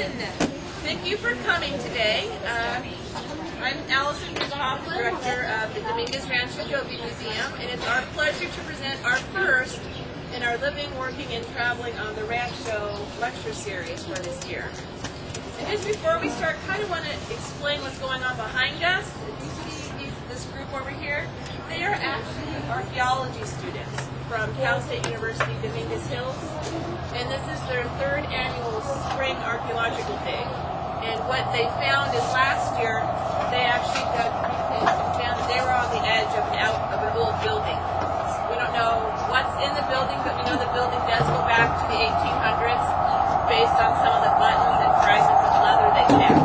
Thank you for coming today. I'm Allison Hoffman, Director of the Dominguez Rancho Adobe Museum, and it's our pleasure to present our first in our Living, Working, and Traveling on the Rancho lecture series for this year. And just before we start, kind of want to explain what's going on behind us. If you see this group over here, they are actually archaeology students from Cal State University, Dominguez Hills, and this is their third annual spring archaeological day. And what they found is last year they actually dug and found that they were on the edge of an old building. We don't know what's in the building, but we know the building does go back to the 1800s based on some of the buttons and fragments of leather they found.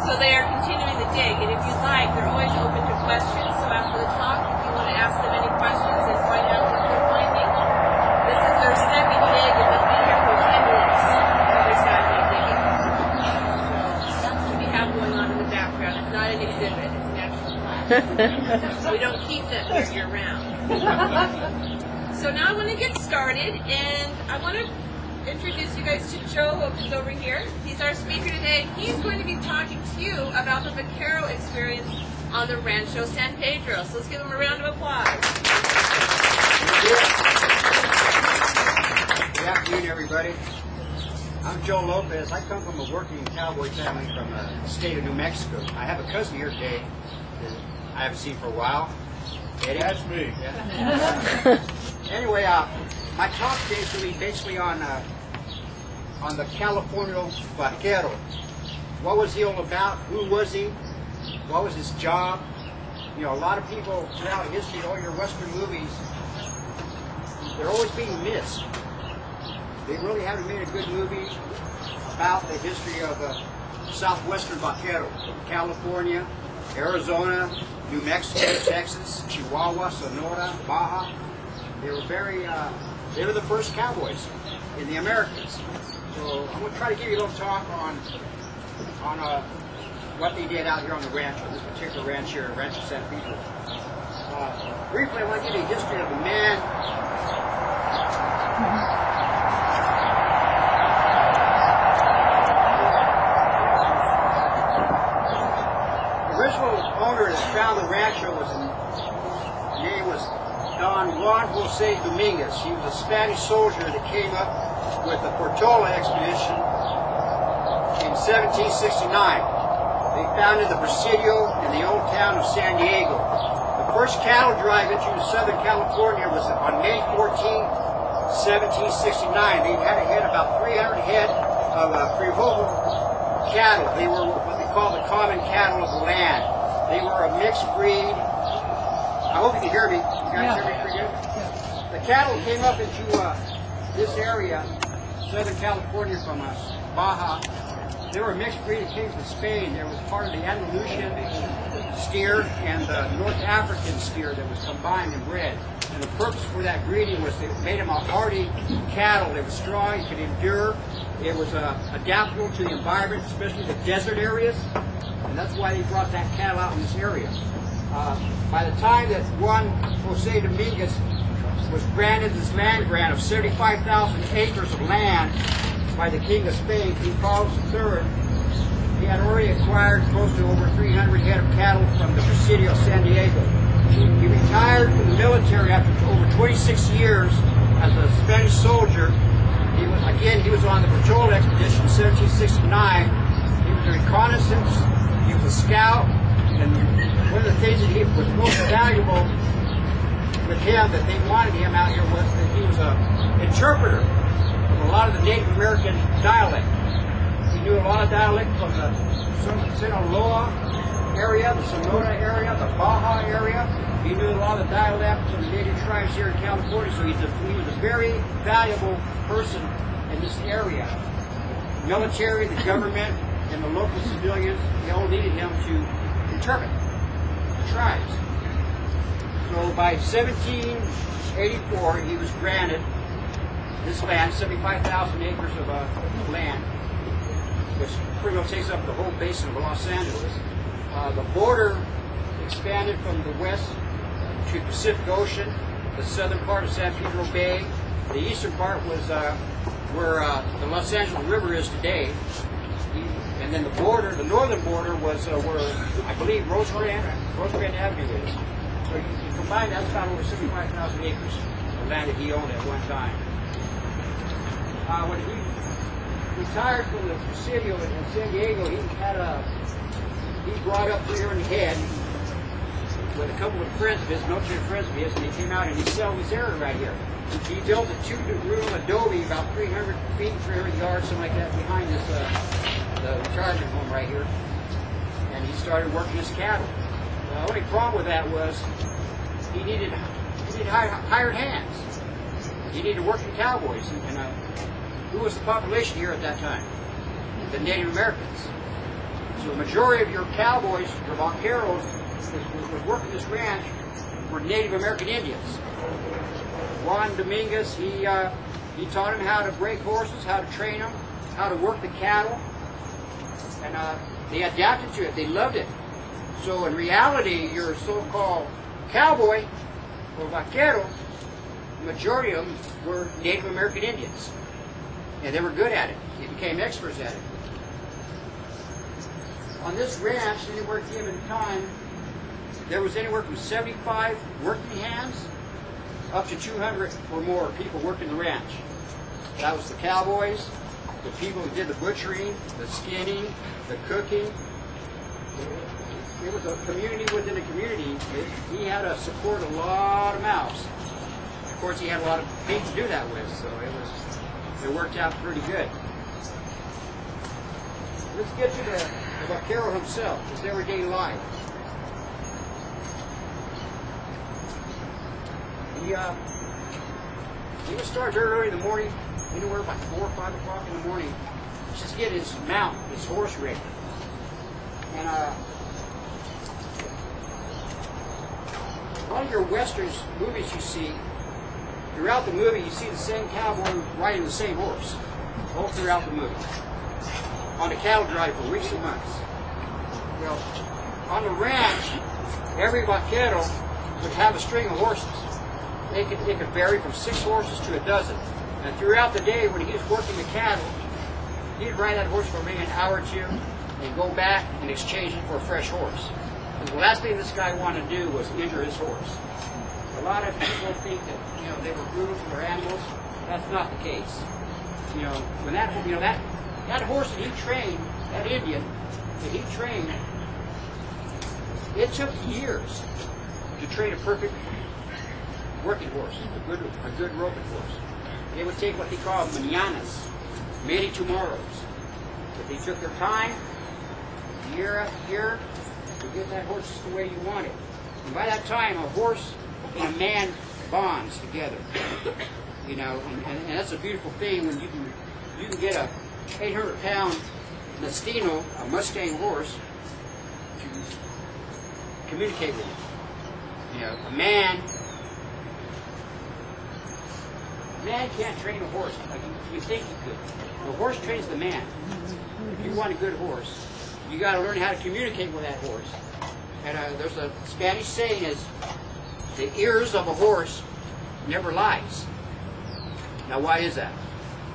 So they are continuing the dig, and if you'd like, they're always open to questions. So after the talk, if you want to ask them any questions and find out what they're finding, this is their second dig, and they'll be here for 10 weeks every Saturday digging. So that's what we have going on in the background. It's not an exhibit, it's an actual class. We don't keep them here year-round. So now I want to get started, and I want to introduce you guys to Joe Lopez over here. He's our speaker today. He's going to be talking to you about the Vaquero experience on the Rancho San Pedro. So let's give him a round of applause. Good afternoon, everybody. I'm Joe Lopez. I come from a working cowboy family from the state of New Mexico. I have a cousin here today that I haven't seen for a while. Eddie? That's me. Yeah. Anyway, my talk today is going to be basically on the California Vaquero. What was he all about? Who was he? What was his job? You know, a lot of people throughout history, all your Western movies, they're always being missed. They really haven't made a good movie about the history of southwestern Vaquero. California, Arizona, New Mexico, Texas, Chihuahua, Sonora, Baja. They were they were the first cowboys in the Americas. So I'm going to try to give you a little talk on what they did out here on the ranch, on this particular ranch here, Rancho San Pedro. Briefly, I want to give you a history of the man. The original owner that found the rancho his name was Don Juan Jose Dominguez. He was a Spanish soldier that came up with the Portola expedition in 1769. They founded the Presidio in the old town of San Diego. The first cattle drive into Southern California was on May 14, 1769. They had about 300 head of Criollo cattle. They were what they call the common cattle of the land. They were a mixed breed. I hope you can hear me. You guys hear me pretty good? Yeah. The cattle came up into this area, Southern California from Baja. They were a mixed breed that came from Spain. There was part of the Andalusian steer and the North African steer that was combined and bred. And the purpose for that breeding was they made them a hardy cattle. They were strong, could endure. It was adaptable to the environment, especially the desert areas. And that's why they brought that cattle out in this area. By the time that Juan Jose Dominguez was granted this land grant of 75,000 acres of land by the King of Spain, King Carlos III, he had already acquired close to over 300 head of cattle from the Presidio of San Diego. He retired from the military after over 26 years as a Spanish soldier. He was on the Portola expedition in 1769. He was a reconnaissance, he was a scout, and one of the things that was most valuable with him, that they wanted him out here, was that he was an interpreter of a lot of the Native American dialect. He knew a lot of dialect from the Sinaloa area, the Sonora area, the Baja area. He knew a lot of the dialects of the native tribes here in California, so he was a very valuable person in this area. The military, the government, and the local civilians, they all needed him to interpret the tribes. So by 1784, he was granted this land, 75,000 acres of land, which pretty much takes up the whole basin of Los Angeles. The border expanded from the west to Pacific Ocean, the southern part of San Pedro Bay. The eastern part was where the Los Angeles River is today. And then the border, the northern border, was where I believe Rosecrans Avenue is. So you combine, that's about over 65,000 acres of land that he owned at one time. When he retired from the Presidio in San Diego, he brought up here in the head with a couple of friends of his, military friends of his, and he came out and he settled this area right here. He built a 2-room adobe about 300 feet, 300 yards, something like that, behind this the retirement home right here. And he started working his cattle. The only problem with that was he needed hired hands. He needed working cowboys. And who was the population here at that time? The Native Americans. So the majority of your cowboys, your vaqueros, was working this ranch were Native American Indians. Juan Dominguez, he taught them how to break horses, how to train them, how to work the cattle, and they adapted to it. They loved it. So in reality, your so-called cowboy or vaquero, the majority of them were Native American Indians, and they were good at it. They became experts at it. On this ranch, anywhere given time, there was anywhere from 75 working hands up to 200 or more people working the ranch. That was the cowboys, the people who did the butchering, the skinning, the cooking. It was a community within a community. He had to support a lot of mouths. Of course, he had a lot of people to do that with, so it worked out pretty good. Let's get to the vaquero himself, his everyday life. He would start very early in the morning, anywhere by 4 or 5 o'clock in the morning, just get his mount, his horse ready. And a lot of your Western movies you see, throughout the movie you see the same cowboy riding the same horse, all throughout the movie, on a cattle drive for weeks and months. Well, on the ranch, every vaquero would have a string of horses. It could vary from 6 horses to a dozen. And throughout the day, when he was working the cattle, he'd ride that horse for maybe an hour or two and go back and exchange it for a fresh horse. And the last thing this guy wanted to do was injure his horse. A lot of people think that they were brutal to their animals. That's not the case. When that horse that he trained, that Indian that he trained, it took years to train a perfect working horse, a good roping horse. They would take what they call mañanas, many tomorrows. But they took their time, year after year, to get that horse just the way you want it. And by that time, a horse and a man bonds together. And that's a beautiful thing when you can get a 800-pound Mestino, a Mustang horse, to communicate with you. A man can't train a horse like you think he could. The horse trains the man. If you want a good horse, you got to learn how to communicate with that horse. And there's a Spanish saying is, the ears of a horse never lies. Now why is that?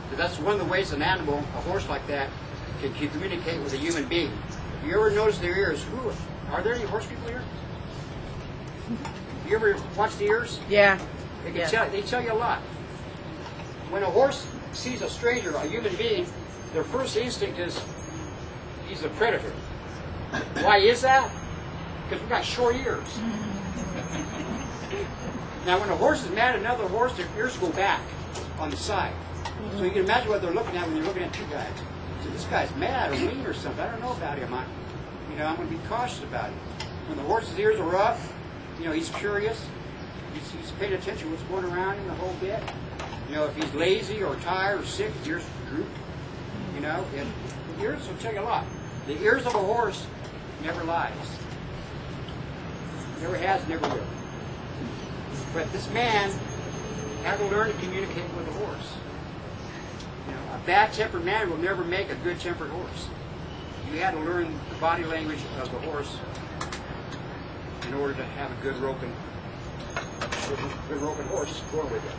Because that's one of the ways an animal, a horse like that, can communicate with a human being. If you ever notice their ears, are there any horse people here? You ever watch the ears? Yeah. They tell you a lot. When a horse sees a stranger, a human being, their first instinct is, he's a predator. Why is that? Because we've got short ears. Now when a horse is mad at another horse, their ears go back on the side. So you can imagine what they're looking at when you're looking at two guys. So this guy's mad or mean or something. I don't know about him. I'm going to be cautious about him. When the horse's ears are up, he's curious. He's paying attention to what's going around him the whole bit. If he's lazy or tired or sick, his ears droop. And the ears will tell you a lot. The ears of a horse never lies. Never has, never will. But this man had to learn to communicate with a horse. A bad-tempered man will never make a good-tempered horse. You had to learn the body language of the horse in order to have a good roping horse going with it.